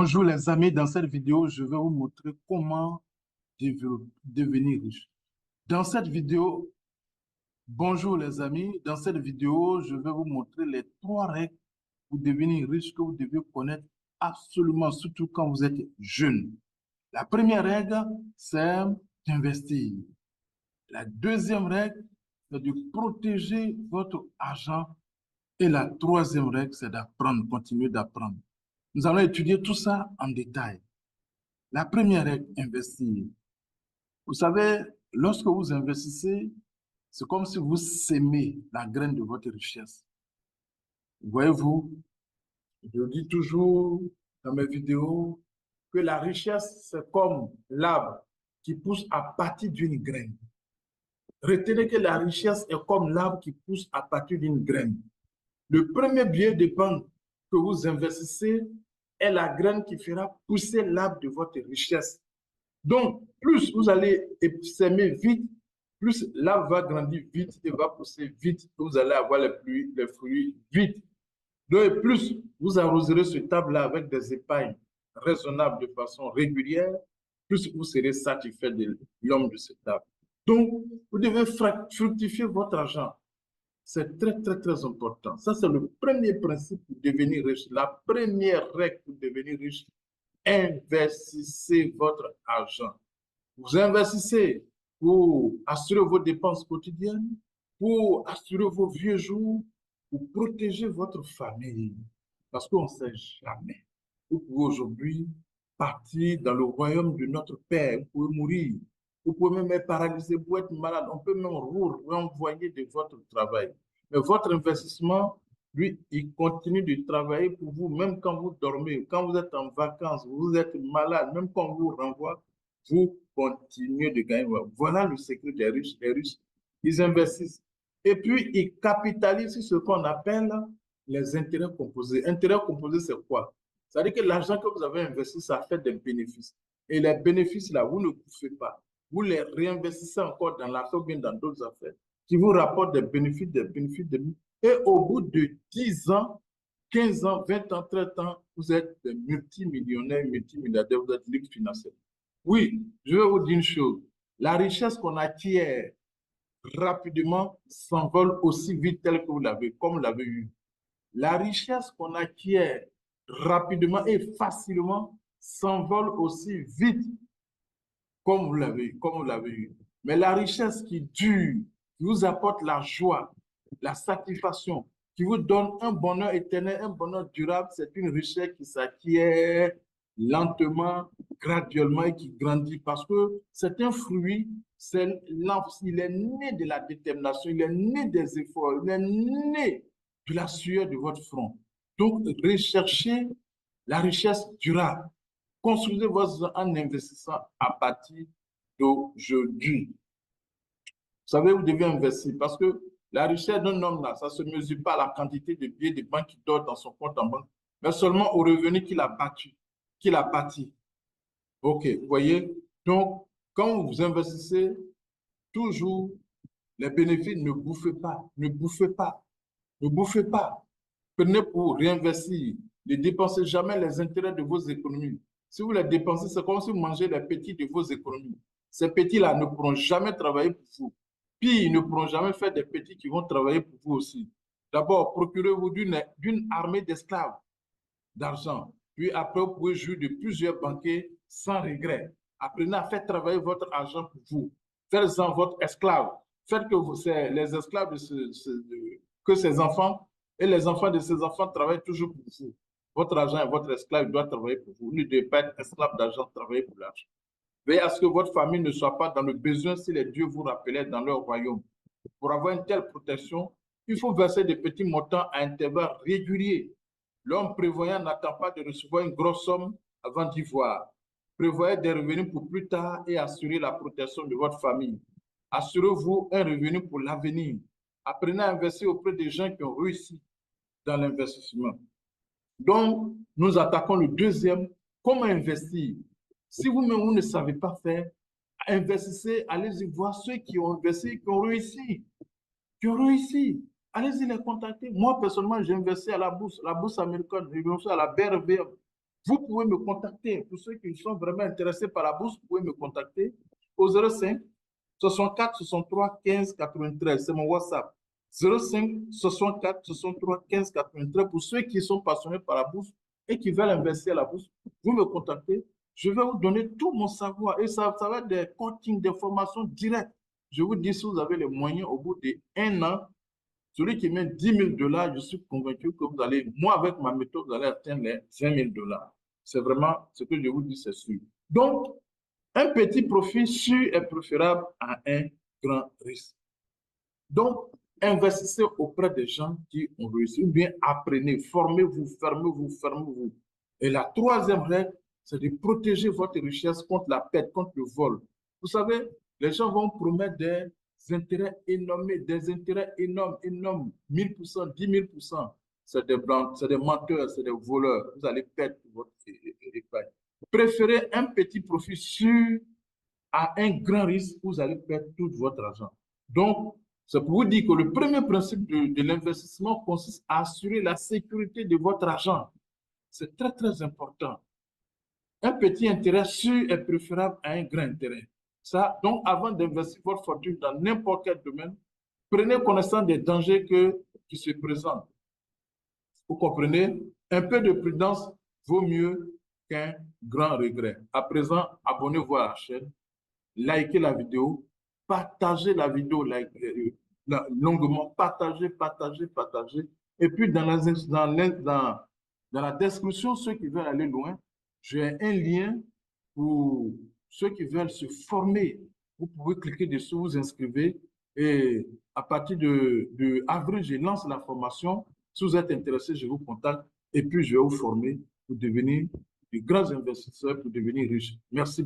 Bonjour les amis, dans cette vidéo, je vais vous montrer comment devenir riche. Dans cette vidéo, bonjour les amis, dans cette vidéo, je vais vous montrer les 3 règles pour devenir riche que vous devez connaître absolument, surtout quand vous êtes jeune. La première règle, c'est d'investir. La deuxième règle, c'est de protéger votre argent. Et la troisième règle, c'est d'apprendre, continuer d'apprendre. Nous allons étudier tout ça en détail. La première règle, investir. Vous savez, lorsque vous investissez, c'est comme si vous sémez la graine de votre richesse. Voyez-vous, je dis toujours dans mes vidéos que la richesse, c'est comme l'arbre qui pousse à partir d'une graine. Retenez que la richesse est comme l'arbre qui pousse à partir d'une graine. Le premier billet de banque que vous investissez est la graine qui fera pousser l'arbre de votre richesse. Donc, plus vous allez s'aimer vite, plus l'arbre va grandir vite et va pousser vite. Vous allez avoir les fruits vite. Donc, plus vous arroserez ce table-là avec des épargnes raisonnables de façon régulière, plus vous serez satisfait de l'homme de cette table. Donc, vous devez fructifier votre argent. C'est très, très, très important. Ça, c'est le premier principe pour devenir riche. La première règle pour devenir riche, investissez votre argent. Vous investissez pour assurer vos dépenses quotidiennes, pour assurer vos vieux jours, pour protéger votre famille. Parce qu'on ne sait jamais. Vous pouvez aujourd'hui partir dans le royaume de notre Père. Vous pouvez mourir. Vous pouvez même être paralysé, vous pouvez être malade. On peut même vous renvoyer de votre travail. Mais votre investissement, lui, il continue de travailler pour vous, même quand vous dormez, quand vous êtes en vacances, vous êtes malade, même quand on vous renvoie, vous continuez de gagner. Voilà le secret des riches. Les riches, ils investissent. Et puis, ils capitalisent sur ce qu'on appelle les intérêts composés. Intérêts composés, c'est quoi? C'est-à-dire que l'argent que vous avez investi, ça fait des bénéfices. Et les bénéfices, là, vous ne bouffez pas. Vous les réinvestissez encore dans l'affaire ou bien dans d'autres affaires qui vous rapportent des bénéfices, des bénéfices, et au bout de 10 ans, 15 ans, 20 ans, 30 ans, vous êtes des multimillionnaires, multimilliardaires, vous êtes libre financier. Oui, je vais vous dire une chose. La richesse qu'on acquiert rapidement s'envole aussi vite tel que vous l'avez, comme vous l'avez eu. La richesse qu'on acquiert rapidement et facilement s'envole aussi vite comme vous l'avez eu. Mais la richesse qui dure, qui vous apporte la joie, la satisfaction, qui vous donne un bonheur éternel, un bonheur durable, c'est une richesse qui s'acquiert lentement, graduellement et qui grandit parce que c'est un fruit, il est né de la détermination, il est né des efforts, il est né de la sueur de votre front. Donc, recherchez la richesse durable. Construisez votre en investissant à partir d'aujourd'hui. Vous savez, vous devez investir parce que la richesse d'un homme, là, ça ne se mesure pas à la quantité de billets de banque qui dort dans son compte en banque, mais seulement au revenu qu'il a battu, qu'il a bâti. OK, vous voyez? Donc, quand vous investissez, toujours, les bénéfices, ne bouffez pas, ne bouffez pas, ne bouffez pas. Prenez pour réinvestir. Ne dépensez jamais les intérêts de vos économies. Si vous les dépensez, c'est comme si vous mangez les petits de vos économies. Ces petits-là ne pourront jamais travailler pour vous. Puis, ils ne pourront jamais faire des petits qui vont travailler pour vous aussi. D'abord, procurez-vous d'une armée d'esclaves d'argent. Puis après, vous pouvez jouir de plusieurs banquiers sans regret. Apprenez à faire travailler votre argent pour vous. Faites-en votre esclave. Faites que les esclaves que ces enfants et les enfants de ces enfants travaillent toujours pour vous. Votre argent est votre esclave, il doit travailler pour vous. Vous ne devez pas être esclave d'argent, travailler pour l'argent. Veillez à ce que votre famille ne soit pas dans le besoin si les dieux vous rappelaient dans leur royaume. Pour avoir une telle protection, il faut verser des petits montants à intervalles réguliers. L'homme prévoyant n'attend pas de recevoir une grosse somme avant d'y voir. Prévoyez des revenus pour plus tard et assurez la protection de votre famille. Assurez-vous un revenu pour l'avenir. Apprenez à investir auprès des gens qui ont réussi dans l'investissement. Donc, nous attaquons le deuxième. Comment investir? Si vous-même, vous ne savez pas faire, investissez, allez-y voir ceux qui ont investi, qui ont réussi. Qui ont réussi. Allez-y les contacter. Moi, personnellement, j'ai investi à la bourse américaine, j'ai investi à la BRV. Vous pouvez me contacter. Pour ceux qui sont vraiment intéressés par la bourse, vous pouvez me contacter au 05 64 63 15 93. C'est mon WhatsApp. 05 64 63 15 93. Pour ceux qui sont passionnés par la bourse et qui veulent investir à la bourse, vous me contactez. Je vais vous donner tout mon savoir et ça va être des coachings, des formations directes. Je vous dis, si vous avez les moyens, au bout d'un an, celui qui met 10 000 $, je suis convaincu que vous allez, moi, avec ma méthode, vous allez atteindre les 20 000 $. C'est vraiment ce que je vous dis, c'est sûr. Donc, un petit profit sûr est préférable à un grand risque. Donc, investissez auprès des gens qui ont réussi, ou bien apprenez, formez-vous, fermez-vous, fermez-vous. Et la troisième règle, c'est de protéger votre richesse contre la perte, contre le vol. Vous savez, les gens vont promettre des intérêts énormes, énormes, 1000%, 10 000%. C'est des blancs, c'est des menteurs, c'est des voleurs. Vous allez perdre votre épargne. Préférez un petit profit sûr à un grand risque où vous allez perdre tout votre argent. Donc, c'est pour vous dire que le premier principe de l'investissement consiste à assurer la sécurité de votre argent. C'est très, très important. Un petit intérêt sûr est préférable à un grand intérêt. Ça, donc, avant d'investir votre fortune dans n'importe quel domaine, prenez connaissance des dangers qui se présentent. Vous comprenez? Un peu de prudence vaut mieux qu'un grand regret. À présent, abonnez-vous à la chaîne, likez la vidéo, partagez la vidéo longuement, partagez. Et puis, dans la description, ceux qui veulent aller loin, j'ai un lien pour ceux qui veulent se former. Vous pouvez cliquer dessus, vous inscrivez. Et à partir de avril, je lance la formation. Si vous êtes intéressé, je vous contacte. Et puis, je vais vous former pour devenir de grands investisseurs, pour devenir riches. Merci.